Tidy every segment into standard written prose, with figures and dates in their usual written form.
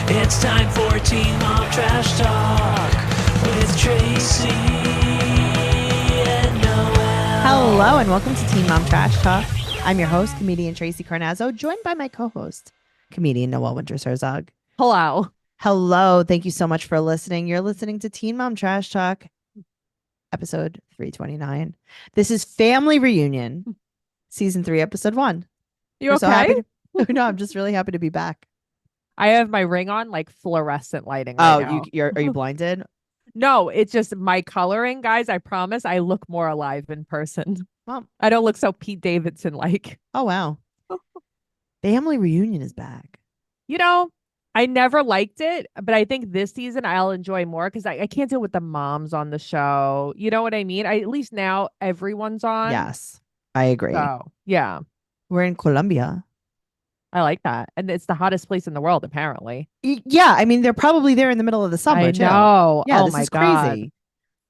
It's time for Teen Mom Trash Talk with Tracey and Noelle. Hello and welcome to Teen Mom Trash Talk. I'm your host, comedian Tracey Carnazzo, joined by my co-host, comedian Noelle Winters. Hello. Hello. Thank you so much for listening. You're listening to Teen Mom Trash Talk, episode 329. This is Family Reunion, season 3, episode 1. You We're okay? so happy no, I'm just really happy to be back. I have my ring on like fluorescent lighting right now. Are you blinded? No, it's just my coloring, guys. I promise I look more alive in person. Well, I don't look so Pete Davidson like. oh wow. Family Reunion is back. You know, I never liked it, but I think this season I'll enjoy more because I can't deal with the moms on the show. You know what I mean? At least now everyone's on. Yes, I agree. So, yeah, We're in Colombia. I like that. And it's the hottest place in the world, apparently. Yeah, I mean, they're probably there in the middle of the summer, I too. know. Yeah, oh this my is God. crazy.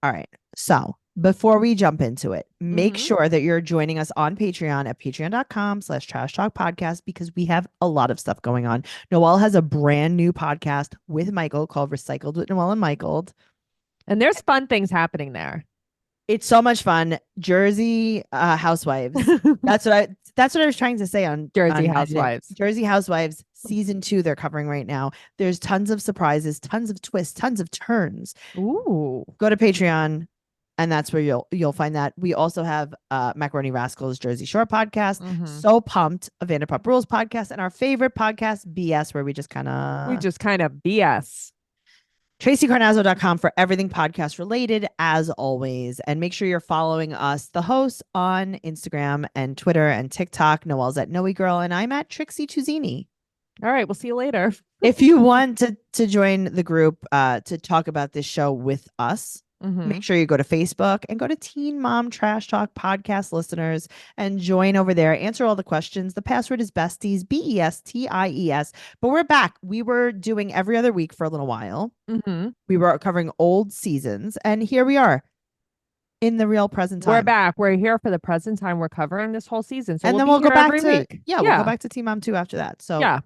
All right. So before we jump into it, make sure that you're joining us on Patreon at patreon.com/trash talk podcast because we have a lot of stuff going on. Noelle has a brand new podcast with Michael called Recycled with Noelle and Michael. And there's fun things happening there. It's so much fun. Jersey Housewives. That's what I was trying to say on Jersey on Housewives. Jersey Housewives season 2 they're covering right now. There's tons of surprises, tons of twists, tons of turns. Ooh. Go to Patreon and that's where you'll find that. We also have Macaroni Rascals Jersey Shore podcast. So pumped, a Vanderpump Rules podcast, and our favorite podcast, BS, where we just kind of BS. TraceyCarnazzo.com for everything podcast related, as always. And make sure you're following us, the hosts, on Instagram and Twitter and TikTok. Noelle's at Noe Girl, and I'm at Trixie Tuzini. All right, we'll see you later. If you want to join the group to talk about this show with us, make sure you go to Facebook and go to Teen Mom Trash Talk podcast listeners and join over there. Answer all the questions. The password is besties, BESTIES. But we're back. We were doing every other week for a little while. We were covering old seasons, and here we are in the real present time. We're back. We're here for the present time. We're covering this whole season. So and then we'll go back every to week. We'll go back to Teen Mom 2 after that. So yeah.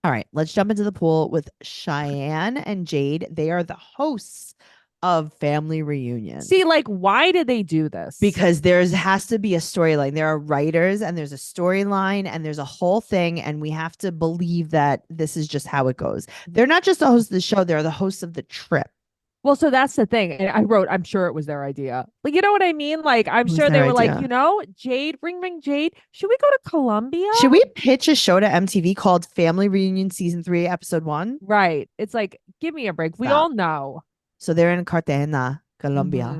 All right, let's jump into the pool with Cheyenne and Jade. They are the hosts of Family Reunion. See, like, why did they do this? Because has to be a storyline. There are writers and there's a storyline and there's a whole thing, and we have to believe that this is just how it goes. They're not just the hosts of the show, they're the hosts of the trip. Well, so that's the thing. And I wrote, I'm sure it was their idea. Like, you know what I mean? Like, I'm sure they were like, Jade, ring Jade. Should we go to Colombia? Should we pitch a show to MTV called Family Reunion Season 3, Episode 1? Right. It's like, give me a break. We all know. So they're in Cartagena, Colombia.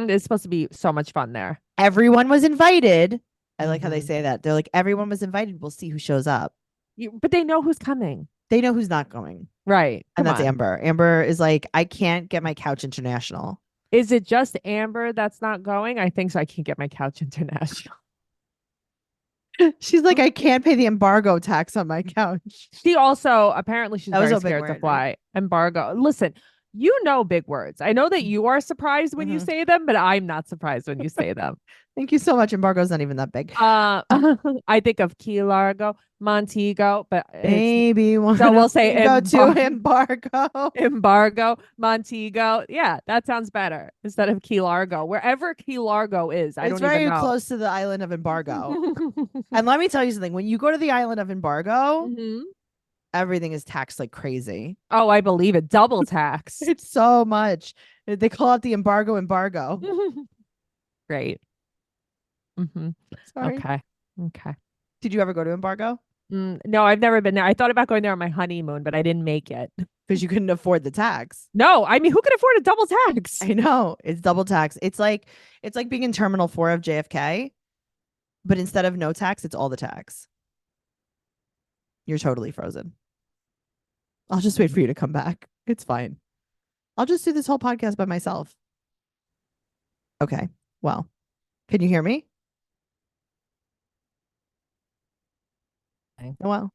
It's supposed to be so much fun there. Everyone was invited. I like how they say that. They're like, everyone was invited. We'll see who shows up. But they know who's coming. They know who's not going. Right. And that's Amber. Amber is like, I can't get my couch international. Is it just Amber that's not going? I think so. I can get my couch international. She's like, I can't pay the embargo tax on my couch. She also, apparently, she's very scared to fly. Right? Embargo. Listen, you know big words. I know that you are surprised when you say them, but I'm not surprised when you say them. Thank you so much. Embargo's not even that big. I think of Key Largo, Montego, but maybe so we'll say go to embargo. Embargo, Montego. Yeah, that sounds better instead of Key Largo. Wherever Key Largo is, I don't even know. It's very close to the island of Embargo. And let me tell you something. When you go to the island of Embargo, everything is taxed like crazy. Oh, I believe it. Double tax. It's so much. They call it the embargo. Great. Sorry. Okay. Did you ever go to Embargo? No, I've never been there. I thought about going there on my honeymoon, but I didn't make it. Because you couldn't afford the tax. No, I mean, who can afford a double tax? I know. It's double tax. It's like being in Terminal 4 of JFK, but instead of no tax, it's all the tax. You're totally frozen. I'll just wait for you to come back. It's fine. I'll just do this whole podcast by myself. Okay. Well, can you hear me? Well,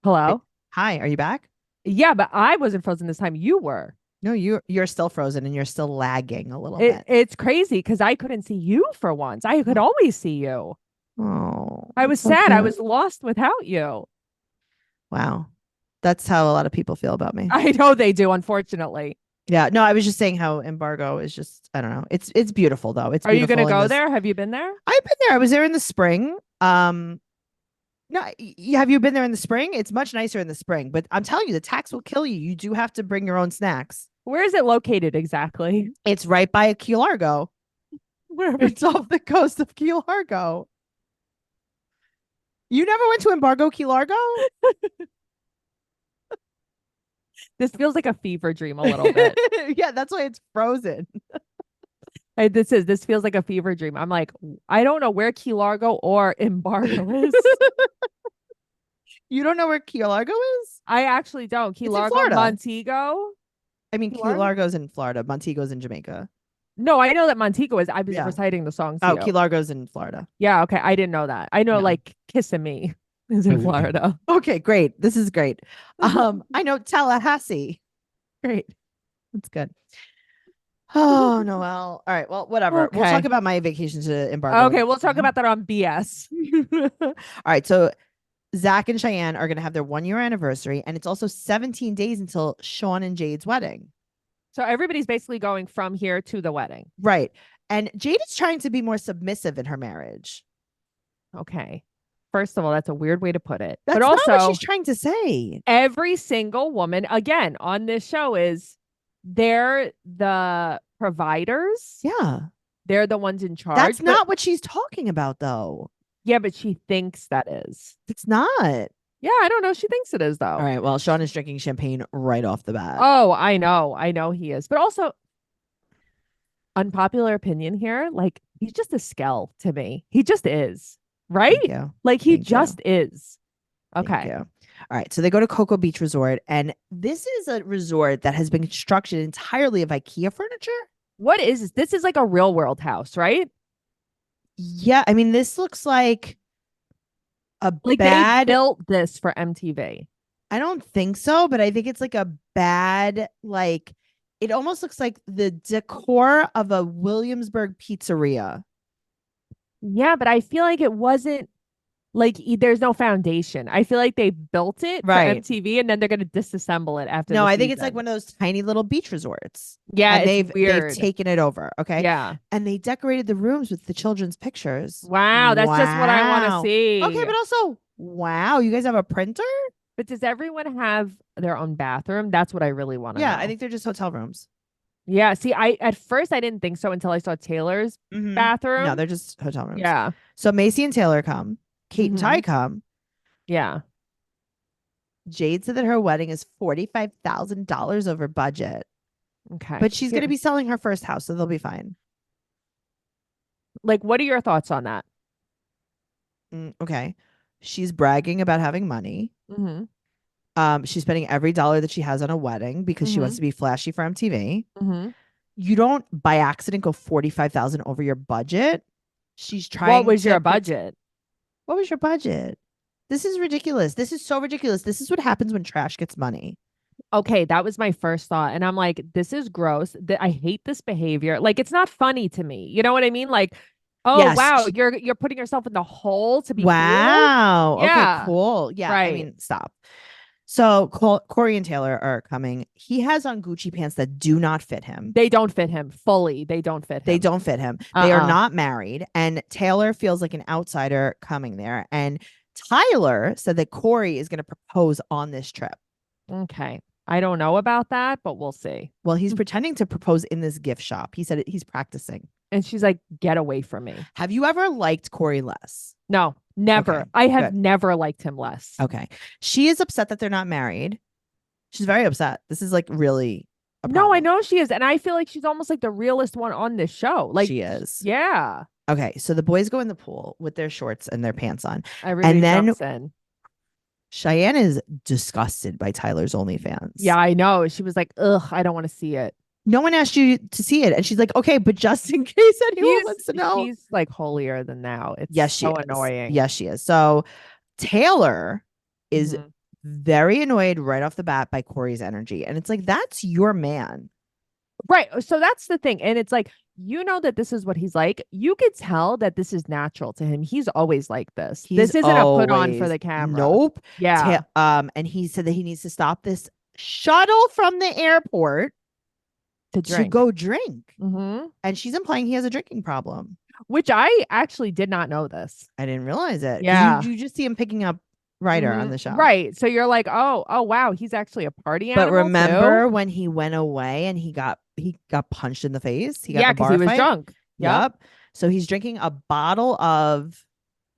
hello. Hi. Are you back? Yeah, but I wasn't frozen this time. You were. No, you're still frozen and you're still lagging a little bit. It's crazy because I couldn't see you for once. I could always see you. Oh, I was sad. I was lost without you. Wow. That's how a lot of people feel about me. I know they do, unfortunately. Yeah. No, I was just saying how embargo is just, I don't know. It's beautiful though. It's Are you beautiful. going to in go this- there? Have you been there? I've been there. I was there in the spring. No, have you been there in the spring? It's much nicer in the spring, but I'm telling you, the tax will kill you. You do have to bring your own snacks. Where is it located exactly? It's right by Key Largo. Wherever. It's off the coast of Key Largo. You never went to Embargo Key Largo? This feels like a fever dream a little bit. Yeah, that's why it's frozen. This feels like a fever dream. I'm like, I don't know where Key Largo or Embargo is. You don't know where Key Largo is? I actually don't. Key It's in Largo, Florida. Montego. I mean, Key Key Largo? Largo's in Florida. Montego's in Jamaica. No, I know that Montego is. I was Yeah. reciting the song to Oh, you. Key Largo's in Florida. Yeah, okay. I didn't know that. I know Yeah. like Kissing Me is in Florida. Okay, great. This is great. I know Tallahassee. Great. That's good. Oh, Noelle. All right. Well, whatever. We'll Okay. talk about my vacation to Embargo. Okay, we'll talk about that on BS. All right. So Zach and Cheyenne are going to have their 1-year anniversary, and it's also 17 days until Sean and Jade's wedding. So everybody's basically going from here to the wedding. Right. And Jade is trying to be more submissive in her marriage. Okay. First of all, that's a weird way to put it. That's but also, not what she's trying to say. every single woman, again, on this show they're the providers. Yeah. They're the ones in charge. That's but- not what she's talking about, though. Yeah, but she thinks that is. It's not. Yeah, I don't know. She thinks it is, though. All right. Well, Sean is drinking champagne right off the bat. Oh, I know. I know he is. But also, unpopular opinion here, like, he's just a skell to me. He just is. Right? Thank you. Like, he Thank you. just is. Thank Okay. you. All right. So they go to Coco Beach Resort, and this is a resort that has been constructed entirely of IKEA furniture. What is this? This is like a real world house, right? Yeah. I mean, this looks like a Like bad. they built this for MTV. I don't think so, but I think it's like a bad, like, it almost looks like the decor of a Williamsburg pizzeria. Yeah, but I feel like it wasn't like there's no foundation. I feel like they built it Right. for MTV and then they're gonna disassemble it after. No, the I think it's like season. one of those tiny little beach resorts. Yeah, and it's they've weird. taken it over. Okay. Yeah. And they decorated the rooms with the children's pictures. Wow, that's just what I want Wow. to see. Okay, but also, wow, you guys have a printer? But does everyone have their own bathroom? That's what I really want to Yeah, know. I think they're just hotel rooms. Yeah. See, I at first I didn't think so until I saw Taylor's Mhm. bathroom. No, they're just hotel rooms. Yeah. So Macy and Taylor come. Kate and Mhm. Ty come. Yeah. Jade said that her wedding is $45,000 over budget, Okay. but she's going to Here- be selling her first house, so they'll be fine. like, what are your thoughts on that? Okay. She's bragging about having money. Mm-hmm. She's spending every dollar that she has on a wedding because she wants to be flashy for MTV. Mm-hmm. You don't by accident go 45,000 over your budget. She's trying. What was to your put- budget? What was your budget? This is ridiculous. This is so ridiculous. This is what happens when trash gets money. Okay, that was my first thought. And I'm like, this is gross. I hate this behavior. Like, it's not funny to me. You know what I mean? Like, oh Yes. wow, you're putting yourself in the hole to be cool? Wow. Yeah. Okay, cool. Yeah. I Right. mean, stop. So Corey and Taylor are coming. He has on Gucci pants that do not fit him. They don't fit him fully. They don't fit him. They don't fit him. They are Uh-uh. not married. And Taylor feels like an outsider coming there. And Tyler said that Corey is going to propose on this trip. Okay. I don't know about that, but we'll see. Well, he's pretending to propose in this gift shop. He said he's practicing. And she's like, get away from me. Have you ever liked Corey less? No, never. Okay, I have good. never liked him less. Okay. She is upset that they're not married. She's very upset. This is like really a No, I problem. know she is. And I feel like she's almost like the realest one on this show. Like, she is. yeah. Okay. So the boys go in the pool with their shorts and their pants on. Everybody then- jumps in. Cheyenne is disgusted by Tyler's OnlyFans. Yeah, I know. She was like, ugh, I don't want to see it. No one asked you to see it. And she's like, okay, but just in case anyone wants to know. She's like holier than thou. It's Yes, she so is. annoying. Yes, she is. So Taylor is Mhm. very annoyed right off the bat by Corey's energy. And it's like, that's your man. Right. So that's the thing. And it's like, you know that this is what he's like. You could tell that this is natural to him. He's always like this. He's This isn't a put on for always the camera. nope. Yeah. And he said that he needs to stop this shuttle from the airport To to drink. go drink. Mm-hmm. And she's implying he has a drinking problem. Which I actually did not know this. I didn't realize it. 'Cause Yeah. You just see him picking up Ryder on the show. Right. So you're like, oh, wow, he's actually a party But animal remember too? when he went away and he got punched in the face? He got Yeah, in a because bar he was fight? drunk. Yep. So he's drinking a bottle of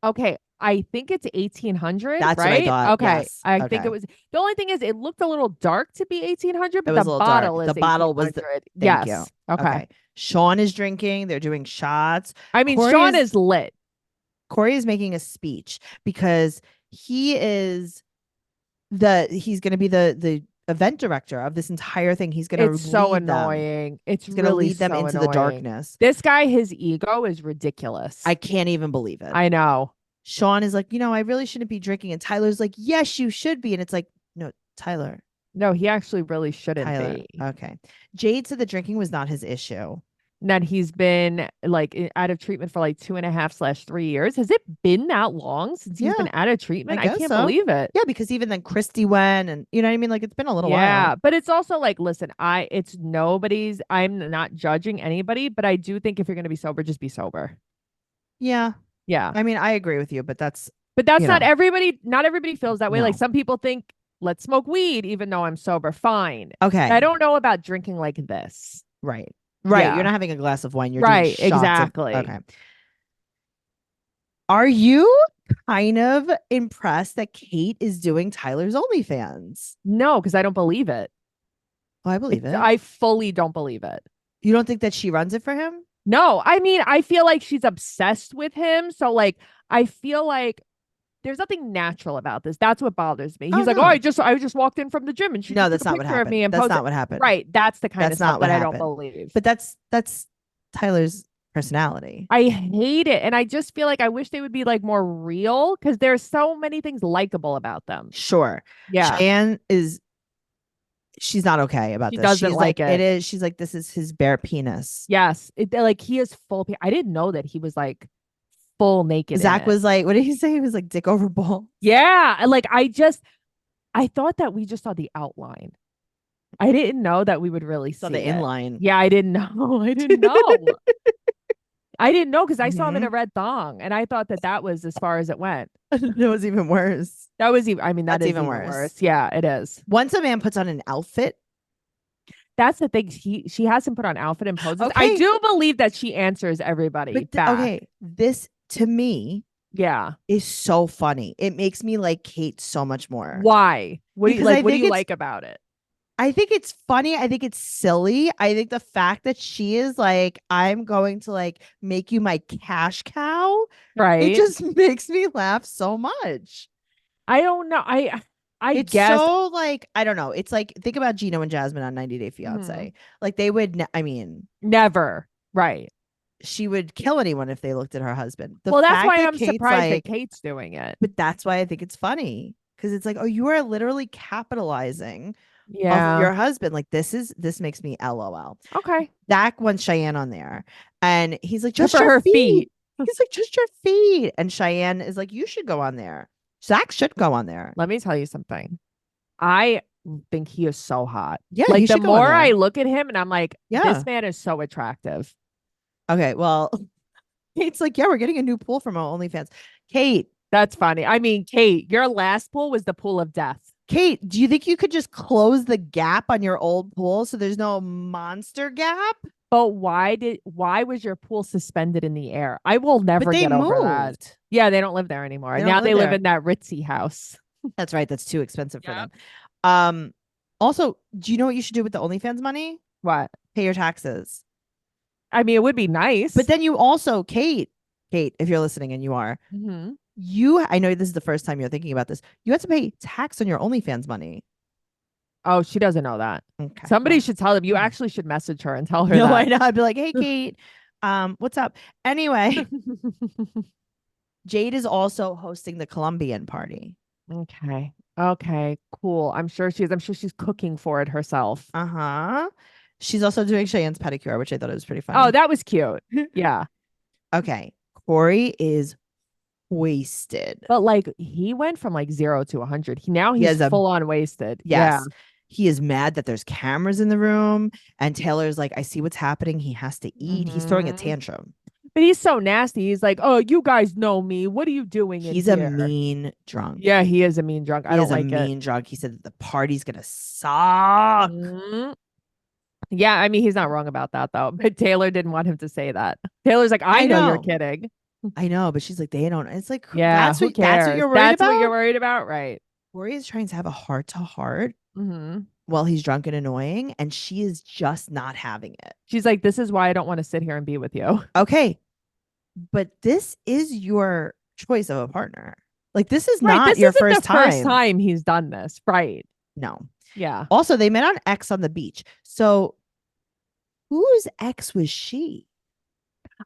Okay. I think it's 1800. That's right? what I thought. Okay. Yes. I think Okay. it was. The only thing is, it looked a little dark to be 1800, but It was the a little dark. bottle is The bottle was 1800. thank Yes. you. Okay. Sean is drinking. They're doing shots. I mean, Corey Sean is lit. Corey is making a speech because he is he's going to be the event director of this entire thing. He's going to It's so lead them. annoying. It's He's going to really lead them so into the annoying. darkness. This guy, his ego is ridiculous. I can't even believe it. I know. Sean is like, I really shouldn't be drinking. And Tyler's like, yes, you should be. And it's like, no, Tyler. No, he actually really shouldn't Tyler. be. Okay. Jade said the drinking was not his issue. That he's been like out of treatment for like 2.5/3 years. Has it been that long since he's been out of treatment? I can't believe it. Yeah, because even then Christy went and you know what I mean? Like it's been a little while. Yeah, but it's also like, listen, it's nobody's, I'm not judging anybody, but I do think if you're gonna be sober, just be sober. Yeah. Yeah. I mean, I agree with you, but that's not everybody, not everybody feels that way. No. Like some people think, let's smoke weed, even though I'm sober. Fine. okay. I don't know about drinking like this. Right. Yeah. You're not having a glass of wine. You're Right, doing shots exactly. Okay. Are you kind of impressed that Kate is doing Tyler's OnlyFans? No, because I don't believe it. Oh, I believe it. I fully don't believe it. You don't think that she runs it for him? No, I mean, I feel like she's obsessed with him. So like, I feel like there's nothing natural about this. That's what bothers me. He's like, no. I just walked in from the gym and she No, took that's a not what picture of happened. me and That's posted. not what happened. Right. That's the kind That's of not stuff what that I don't happened. believe. But that's Tyler's personality. I hate it. And I just feel like I wish they would be like more real because there's so many things likable about them. Sure. Yeah. Cheyenne she's not okay about She this. doesn't She's like like, it. it is. She's like, this is his bare penis. Yes. Like he is full. I didn't know that he was like full naked. Zach was like, what did he say? He was like dick over ball. Yeah. And like, I thought that we just saw the outline. I didn't know that we would really see the it. inline. Yeah, I didn't know. I didn't know. I didn't know because I saw him in Mhm. a red thong and I thought that was as far as it went. It was even worse. That was even, I mean, That's is even even worse. worse. Yeah, it is. Once a man puts on an outfit, That's the thing. She has him put on outfit and poses. Okay. I do believe that she answers everybody but back. okay, this to me Yeah. is so funny. It makes me like Kate so much more. Why? What do you Because like? I What do think you it's- like about it? I think it's funny. I think it's silly. I think the fact that she is like, I'm going to like make you my cash cow. Right. It just makes me laugh so much. I don't know. I It's guess. so like, I don't know. It's like, think about Gino and Jasmine on 90 Day Fiance. Mm-hmm. Like they would, I mean, Never. Right. she would kill anyone if they looked at her husband. Well, that's fact why that I'm Kate's surprised like, that Kate's doing it. But that's why I think it's funny. Because it's like, oh, you are literally capitalizing Yeah. of your husband. Like this makes me LOL. Okay. Zach wants Cheyenne on there. And he's like, Good just for your her feet. He's like, just your feet. And Cheyenne is like, you should go on there. Zach should go on there. Let me tell you something. I think he is so hot. Yeah. Like he the should go on more there. I look at him and I'm like, Yeah. this man is so attractive. Okay. Well, Kate's like, yeah, we're getting a new pool from our OnlyFans. Kate, That's funny. I mean, Kate, your last pool was the pool of death. Kate, do you think you could just close the gap on your old pool so there's no monster gap? But why was your pool suspended in the air? I will never But they get over moved. that. Yeah, they don't live there anymore. They don't Now live they live there. in that ritzy house. That's right. That's too expensive for Yep. them. Also, do you know what you should do with the OnlyFans money? What? Pay your taxes. I mean, it would be nice. But then you also, Kate, if you're listening and you are, Mhm. I know this is the first time you're thinking about this. You have to pay tax on your OnlyFans money. Oh, she doesn't know that. Okay. Somebody well. should tell them. You actually should message her and tell her No, that. I know. I'd be like, hey, Kate, what's up? Anyway, Jade is also hosting the Colombian party. Okay. Okay. Cool. I'm sure she's cooking for it herself. Uh-huh. She's also doing Cheyenne's pedicure, which I thought it was pretty funny. Oh, that was cute. Yeah. Okay. Corey is wasted. But like he went from like 0 to 100. Now He he's has a full on wasted. yes. He is mad that there's cameras in the room. And Taylor's like, I see what's happening. He has to eat. He's throwing a Mhm. tantrum. But he's so nasty. He's like, oh, you guys know me. What are you doing He's in a here? mean drunk. Yeah, he is a mean drunk. I He don't is a like it. mean drunk. He said that the party's gonna suck. Mhm. Yeah, I mean, he's not wrong about that though. But Taylor didn't want him to say that. Taylor's like, I know you're know. kidding. I know, but she's like, they don't. It's like, Yeah, that's who what cares? that's what you're worried That's about. what you're worried about, right? Corey is trying to have a heart to heart Mm-hmm. while he's drunk and annoying, and she is just not having it. She's like, this is why I don't want to sit here and be with you. Okay, but this is your choice of a partner. Like, this is Right, not this your isn't first the time. first time he's done this, right? No. Yeah. Also, they met on X on the beach. So, whose ex was she?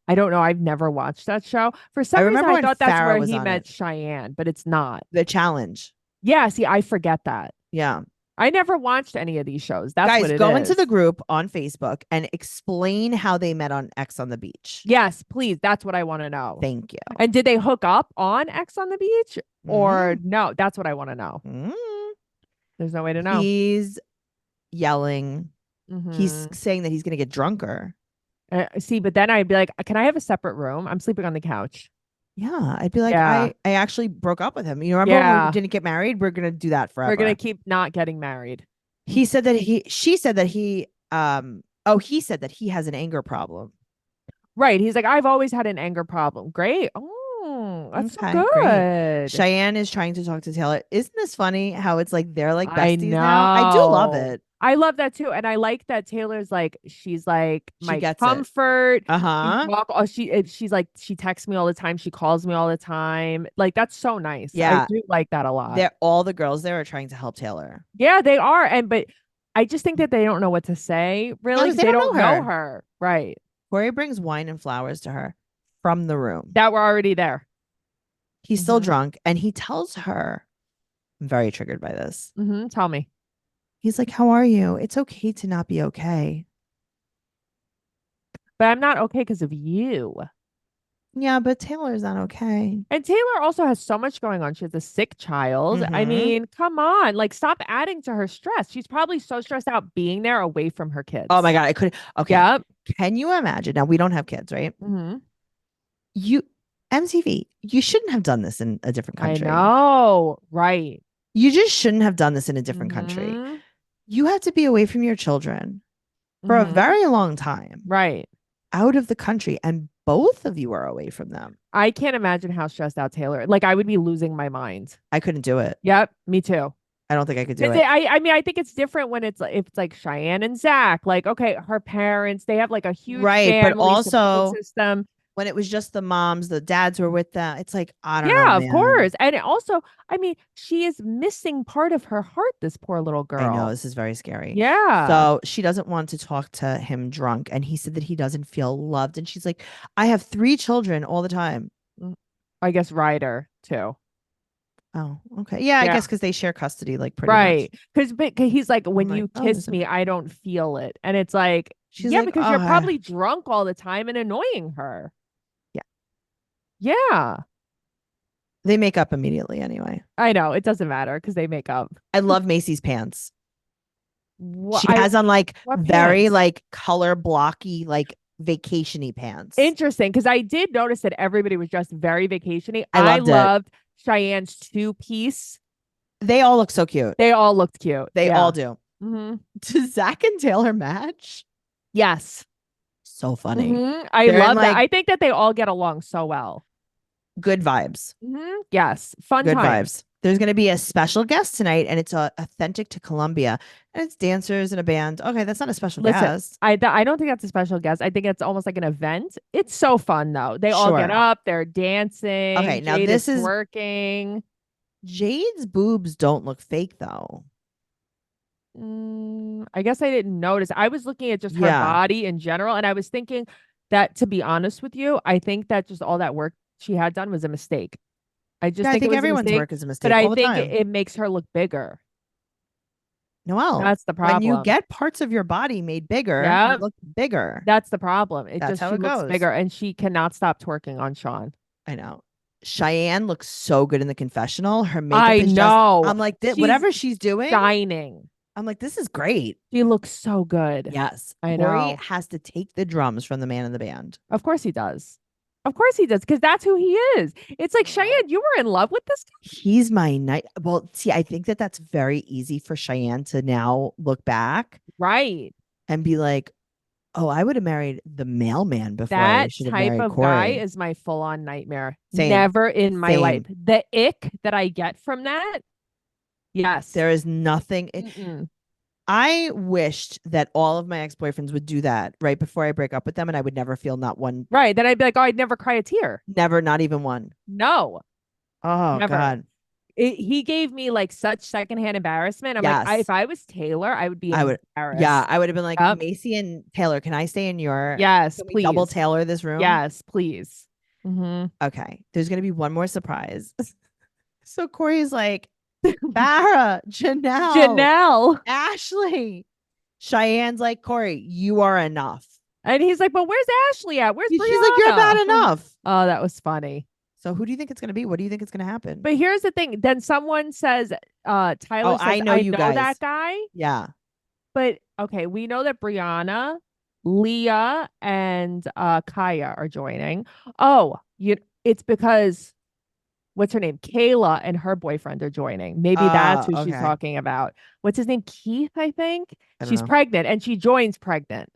I don't know. I've never watched that show. For some reason, remember I when thought that's Farrah where was he on met it. Cheyenne, but it's not. The challenge. Yeah, see, I forget that. Yeah. I never watched any of these shows. That's Guys, what it go is. into the group on Facebook and explain how they met on X on the beach. Yes, please. That's what I want to know. Thank you. And did they hook up on X on the beach or Mm. no? That's what I want to know. Mm. There's no way to know. He's yelling. He's Mhm. saying that he's going to get drunker. See, but then I'd be like, can I have a separate room? I'm sleeping on the couch. Yeah. I'd be like, Yeah. I actually broke up with him. You remember when Yeah. we didn't get married? We're going to do that forever. We're going to keep not getting married. He said that she said that he said that he has an anger problem. Right. He's like, I've always had an anger problem. Great. Oh, that's Okay, so great. good. Cheyenne is trying to talk to Taylor. Isn't this funny how it's like they're like I besties now? I do love know. it. I love that too. And I like that Taylor's like, she's like She my gets it. comfort. Uh-huh. She's like, she texts me all the time. She calls me all the time. Like, that's so nice. Yeah. I do like that a lot. All the girls there are trying to help Taylor. Yeah, they are. But I just think that they don't know what to say. Really, they don't know her. Right. Corey brings wine and flowers to her from the room. That were already there. He's still drunk, and he tells her, I'm very triggered by this. Tell me. He's like, how are you? It's okay to not be okay. But I'm not okay because of you. Yeah, but Taylor's not okay. And Taylor also has so much going on. She has a sick child. I Mhm. mean, come on. Like, stop adding to her stress. She's probably so stressed out being there away from her kids. Oh my God, I couldn't. Okay. Yep. Can you imagine? Now, we don't have kids, right? Mm-hmm. MTV, you shouldn't have done this in a different country. I know. Right. You just shouldn't have done this in a different country. Mhm. You have to be away from your children for a Mhm. very long time. Right. Out of the country, and both of you are away from them. I can't imagine how stressed out Taylor. Like, I would be losing my mind. I couldn't do it. Yep. Me too. I don't think I could do it. I mean, I think it's different when it's like Cheyenne and Zach. Like, okay, her parents, they have like a huge Right, but family support also system. when it was just the moms, the dads were with them. It's like, I don't know. Yeah, of man. course. And also, I mean, she is missing part of her heart, this poor little girl. I know, this is very scary. Yeah. So she doesn't want to talk to him drunk. And he said that he doesn't feel loved. And she's like, I have 3 children all the time. I guess Ryder too. Oh, okay. Yeah, I Yeah. guess because they share custody, like pretty Right. much. Because he's like, when like, you oh, kiss there's a- me, I don't feel it. And it's like, She's yeah, like, because "Oh, you're I-" probably drunk all the time and annoying her. Yeah. Yeah. They make up immediately anyway. I know. It doesn't matter because they make up. I love Macy's pants. What, She has on like what very pants? like color blocky, like vacation-y pants. Interesting, because I did notice that everybody was dressed very vacation-y. I loved it. loved Cheyenne's 2-piece. They all look so cute. They all looked cute. They Yeah. all do. Mm-hmm. Does Zach and Taylor match? Yes. So funny. Mhm. I They're in, love that. like- I think that they all get along so well. Good vibes. Yes. Fun Good time. vibes. There's going to be a special guest tonight, and it's authentic to Colombia, and it's dancers and a band. Okay, that's not a special Listen, guest. I don't think that's a special guest. I think it's almost like an event. It's so fun though. They all get Sure. up, they're dancing. Okay, now Jade this is- working. Jade's boobs don't look fake though. I guess I didn't notice. I was looking at just her Yeah. body in general, and I was thinking that, to be honest with you, I think that just all that work she had done was a mistake. I just Yeah, I think think it was everyone's a mistake, work is a mistake but I all the think time. it makes her look bigger. Noelle, That's the when you problem. get parts of your body made bigger, you Yeah, look bigger. that's the problem. That's how She it looks goes. bigger and she cannot stop twerking on Sean. I know. Cheyenne looks so good in the confessional. Her makeup I is know. I'm like, She's whatever she's doing, shining. I'm like, this is great. She looks so good. Yes. I Corey know. has to take the drums from the man in the band. Of course he does. Of course he does, because that's who he is. It's like, Cheyenne, you were in love with this guy? He's my night. Well, see, I think that's very easy for Cheyenne to now look back Right. and be like, oh, I would have married the mailman before I That should have type married of guy Corey. is my full-on nightmare. Same. Never in my Same. life. The ick that I get from that, yes. There is nothing. Mm-mm. I wished that all of my ex-boyfriends would do that right before I break up with them, and I would never feel not one. Right. Then I'd be like, oh, I'd never cry a tear. Never, not even one. No, Oh never. God. He gave me like such secondhand embarrassment. I'm like, Yes. if I was Taylor, I would be I would. embarrassed. Yeah, I would have been like, Yep. Macy and Taylor, can I stay in your? Yes, Can we please. double Taylor this room? Yes, please. Mm-hmm. Okay. There's gonna be one more surprise. So Corey's like, Farrah, Janelle. Ashley. Cheyenne's like, Corey, you are enough. And he's like, but where's Ashley at? Where's She's Brianna? like, you're bad enough. Oh, that was funny. So who do you think it's gonna be? What do you think it's gonna happen? But here's the thing. Then someone says, Tyler says, I know you guys. that guy. Yeah. But okay, we know that Brianna, Leah, and Kaya are joining. Oh, it's because what's her name? Kayla and her boyfriend are joining. Maybe that's who she's okay. talking about. What's his name? Keith, I think. I don't She's know. pregnant and she joins pregnant.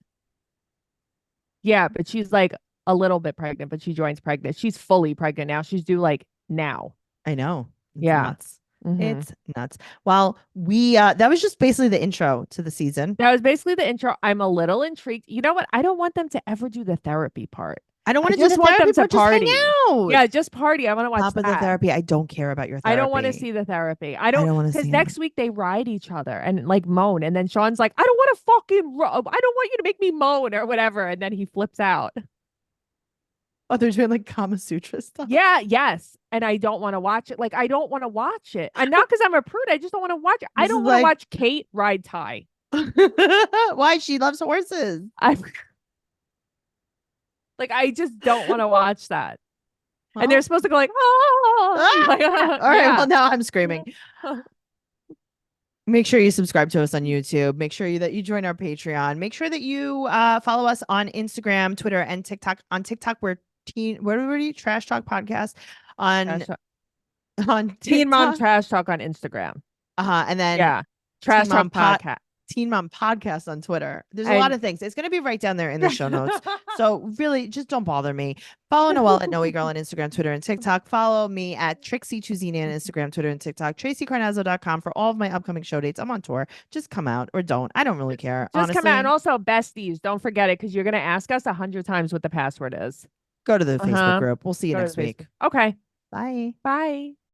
Yeah, but she's like a little bit pregnant, but she joins pregnant. She's fully pregnant now. She's due like now. I know. It's Yeah. nuts. Mhm. It's nuts. Well, we that was just basically the intro to the season. That was basically the intro. I'm a little intrigued. You know what? I don't want them to ever do the therapy part. I don't want to just do the want them therapy to part, just hang party. out. Yeah, just party. I want to watch Top of the that. therapy. I don't care about your therapy. I don't want to see the therapy. I don't don't wanna because see next week they ride each other and like moan, and then Sean's like, I don't want to I don't want you to make me moan or whatever, and then he flips out. Oh, they're doing like Kama Sutra stuff. Yeah, yes, and I don't want to watch it. Like I don't want to watch it, and not because I'm a prude. I just don't want to watch it. I This don't is want to like- watch Kate ride Ty. Why? She loves horses. Like I just don't want to watch that. Well, And they're supposed to go like, oh, like, all right. Well, now I'm screaming. Make sure you subscribe to us on YouTube. Make sure that you join our Patreon. Make sure that you follow us on Instagram, Twitter, and TikTok. On TikTok, we're Trash Talk Podcast. On TikTok. Teen Mom Trash Talk on Instagram. And then Yeah, Trash Talk Podcast. Teen Mom Podcast on Twitter. There's a lot of things. It's going to be right down there in the show notes. So really, just don't bother me. Follow Noelle at Noe Girl on Instagram, Twitter, and TikTok. Follow me at Trixie Tuzini on Instagram, Twitter, and TikTok. TraceyCarnazzo.com for all of my upcoming show dates. I'm on tour. Just come out or don't. I don't really care. Just honestly. come out. And also, besties, don't forget it because you're going to ask us 100 times what the password is. Go to the Facebook group. We'll see you next week. Okay. Bye. Bye.